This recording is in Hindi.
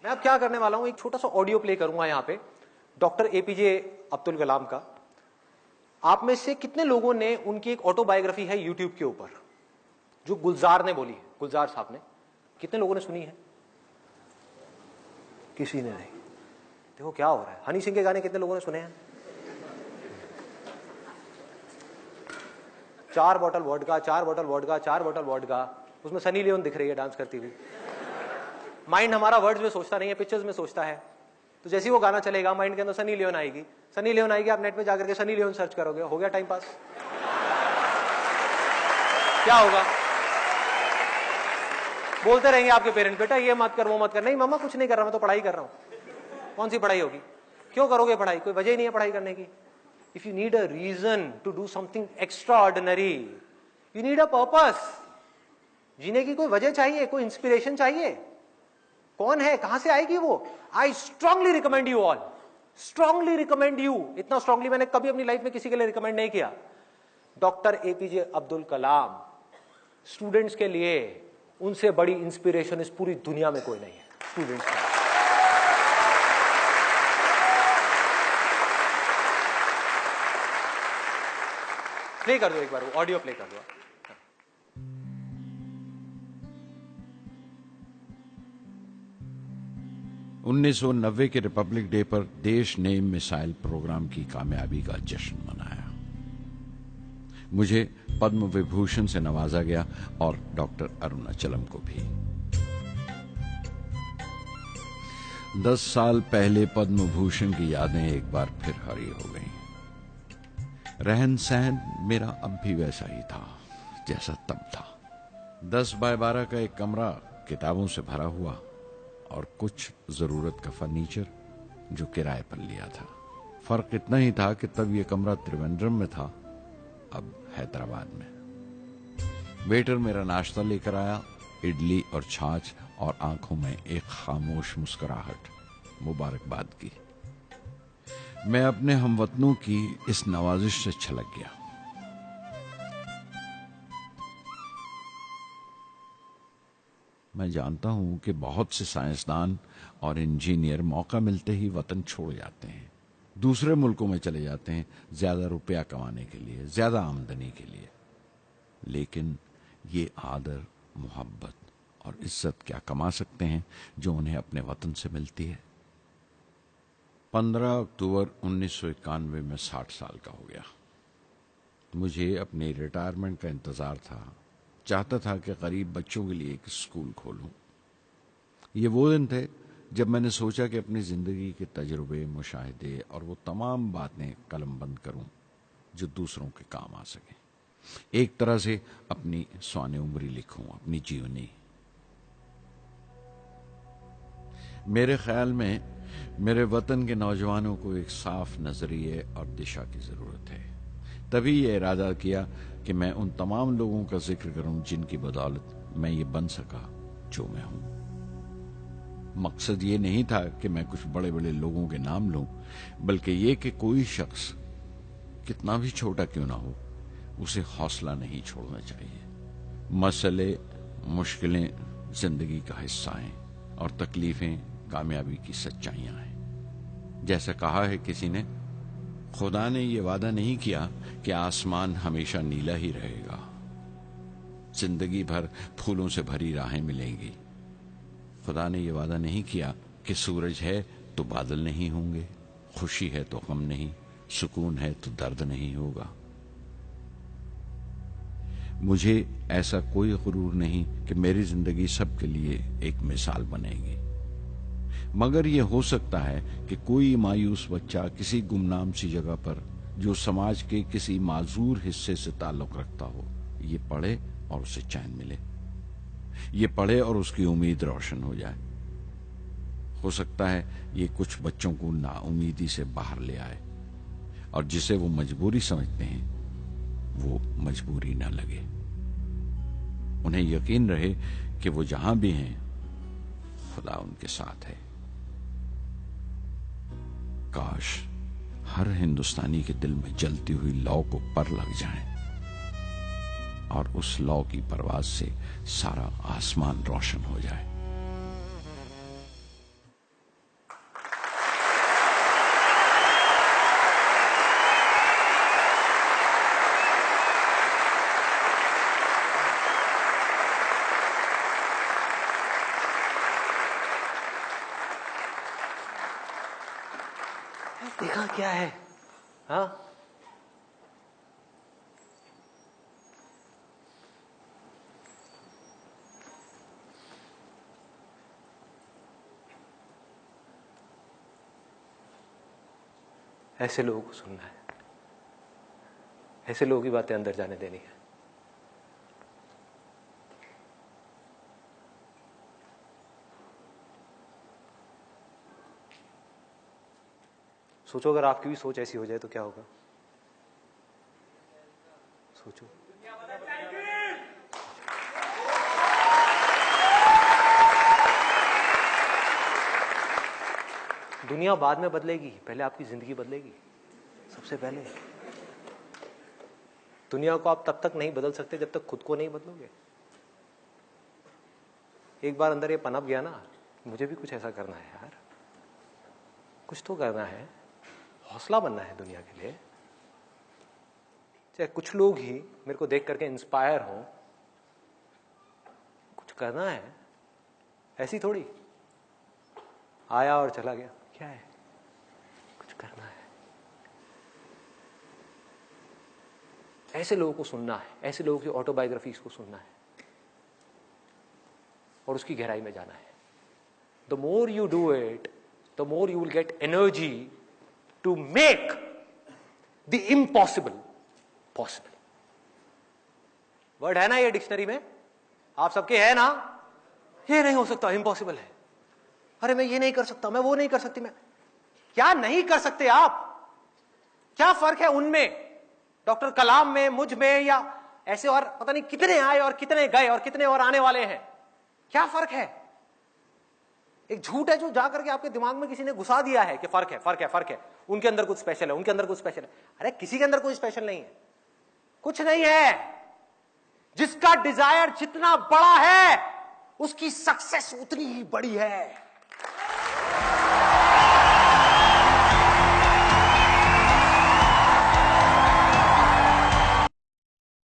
मैं अब क्या करने वाला हूं, एक छोटा सा ऑडियो प्ले करूंगा यहां पे डॉक्टर एपीजे अब्दुल कलाम का। आप में से कितने लोगों ने उनकी एक ऑटोबायोग्राफी है यूट्यूब के ऊपर जो गुलजार ने बोली है, गुलजार साहब ने, कितने लोगों ने सुनी है? किसी ने नहीं। देखो क्या हो रहा है। हनी सिंह के गाने कितने लोगों ने सुने हैं? 4 bottle vodka, 4 bottle vodka, 4 bottle vodka. उसमें सनी लियोन दिख रही है डांस करती हुई। माइंड हमारा वर्ड्स में सोचता नहीं है, पिक्चर्स में सोचता है। तो जैसे ही वो गाना चलेगा माइंड के अंदर सनी लियोन आएगी, सनी लियोन आएगी, आप नेट पे जाकर के सनी लियोन सर्च करोगे, हो गया टाइम पास। क्या होगा? बोलते रहेंगे आपके पेरेंट्स, बेटा ये मत कर वो मत कर। नहीं मम्मा कुछ नहीं कर रहा, मैं तो पढ़ाई कर रहा हूं। कौन सी पढ़ाई होगी? क्यों करोगे पढ़ाई? कोई वजह ही नहीं है पढ़ाई करने की। If you need a reason to do something extraordinary, you need a purpose. जीने की कोई वजह चाहिए, कोई इंस्पिरेशन चाहिए। कौन है, कहां से आएगी वो? I strongly recommend you all, strongly recommend you. इतना स्ट्रांगली मैंने कभी अपनी लाइफ में किसी के लिए रिकमेंड नहीं किया। Doctor APJ Abdul Kalam students के लिए, उनसे बड़ी इंस्पिरेशन इस पूरी दुनिया में कोई नहीं है स्टूडेंट्स का। प्ले कर दो एक बार, वो ऑडियो प्ले कर दो। 1990 के रिपब्लिक डे पर देश ने मिसाइल प्रोग्राम की कामयाबी का जश्न मनाया। मुझे पद्म विभूषण से नवाजा गया और डॉक्टर अरुणाचलम को भी। 10 साल पहले पद्म भूषण की यादें एक बार फिर हरी हो गईं। रहन सहन मेरा अब भी वैसा ही था जैसा तब था। 10 बाय 12 का एक कमरा किताबों से भरा हुआ और कुछ जरूरत का फर्नीचर जो किराए पर लिया था। फर्क इतना ही था कि तब यह कमरा त्रिवेंद्रम में था, अब हैदराबाद में। वेटर मेरा नाश्ता लेकर आया, इडली और छाछ, और आंखों में एक खामोश मुस्कुराहट मुबारकबाद की। मैं अपने हमवतनों की इस नवाजिश से छलक गया। मैं जानता हूं कि बहुत से साइंसदान और इंजीनियर मौका मिलते ही वतन छोड़ जाते हैं, दूसरे मुल्कों में चले जाते हैं ज्यादा रुपया कमाने के लिए, ज्यादा आमदनी के लिए। लेकिन ये आदर, मोहब्बत और इज्जत क्या कमा सकते हैं जो उन्हें अपने वतन से मिलती है। 15 अक्टूबर 1991 में 60 साल का हो गया। मुझे अपने रिटायरमेंट का इंतजार था। चाहता था कि गरीब बच्चों के लिए एक स्कूल खोलूं। ये वो दिन थे जब मैंने सोचा कि अपनी जिंदगी के तजुर्बे, मुशाहिदे और वो तमाम बातें कलमबंद करूं जो दूसरों के काम आ सके। एक तरह से अपनी स्वाने उम्री लिखूं, अपनी जीवनी। मेरे ख्याल में मेरे वतन के नौजवानों को एक साफ नजरिए और दिशा की जरूरत है। तभी ये इरादा किया कि मैं उन तमाम लोगों का जिक्र करूं जिनकी बदौलत मैं ये बन सका जो मैं हूं। मकसद ये नहीं था कि मैं कुछ बड़े बड़े लोगों के नाम लूं, बल्कि ये कि कोई शख्स कितना भी छोटा क्यों ना हो, उसे हौसला नहीं छोड़ना चाहिए। मसले, मुश्किलें जिंदगी का हिस्सा हैं और तकलीफें कामयाबी की सच्चाइयां हैं। जैसा कहा है किसी ने, खुदा ने यह वादा नहीं किया कि आसमान हमेशा नीला ही रहेगा, जिंदगी भर फूलों से भरी राहें मिलेंगी। खुदा ने यह वादा नहीं किया कि सूरज है तो बादल नहीं होंगे, खुशी है तो गम नहीं, सुकून है तो दर्द नहीं होगा। मुझे ऐसा कोई गुरूर नहीं कि मेरी जिंदगी सबके लिए एक मिसाल बनेगी, मगर यह हो सकता है कि कोई मायूस बच्चा किसी गुमनाम सी जगह पर जो समाज के किसी माजूर हिस्से से ताल्लुक रखता हो, ये पढ़े और उसे चैन मिले, ये पढ़े और उसकी उम्मीद रोशन हो जाए। हो सकता है ये कुछ बच्चों को नाउमीदी से बाहर ले आए और जिसे वो मजबूरी समझते हैं वो मजबूरी न लगे। उन्हें यकीन रहे कि वो जहां भी हैं खुदा उनके साथ है। काश हर हिंदुस्तानी के दिल में जलती हुई लौ को पर लग जाए और उस लौ की परवाज से सारा आसमान रोशन हो जाए। देखा क्या है? हाँ, ऐसे लोगों को सुनना है, ऐसे लोगों की बातें अंदर जाने देनी है। सोचो अगर आपकी भी सोच ऐसी हो जाए तो क्या होगा? सोचो। दुनिया बाद में बदलेगी, पहले आपकी जिंदगी बदलेगी। सबसे पहले दुनिया को आप तब तक नहीं बदल सकते जब तक खुद को नहीं बदलोगे। एक बार अंदर ये पनप गया ना, मुझे भी कुछ ऐसा करना है यार, कुछ तो करना है, हौसला बनना है दुनिया के लिए। चाहे कुछ लोग ही मेरे को देख करके इंस्पायर हो, कुछ करना है। ऐसी थोड़ी आया और चला गया, क्या है? कुछ करना है। ऐसे लोगों को सुनना है, ऐसे लोगों की ऑटोबायोग्राफीज को सुनना है और उसकी गहराई में जाना है। The more you do it, the more you will get energy to make the impossible possible. Word है ना ये डिक्शनरी में, आप सबके है ना? ये नहीं हो सकता, इम्पॉसिबल है। अरे मैं ये नहीं कर सकता, मैं वो नहीं कर सकती। मैं क्या नहीं कर सकते आप? क्या फर्क है उनमें, डॉक्टर कलाम में, मुझ में, या ऐसे और पता नहीं कितने आए और कितने गए और कितने और आने वाले हैं? क्या फर्क है? एक झूठ है जो जाकर के आपके दिमाग में किसी ने घुसा दिया है कि फर्क है, फर्क है, फर्क है, उनके अंदर कुछ स्पेशल है, उनके अंदर कुछ स्पेशल है। अरे किसी के अंदर कोई स्पेशल नहीं है, कुछ नहीं है। जिसका डिजायर जितना बड़ा है उसकी सक्सेस उतनी ही बड़ी है।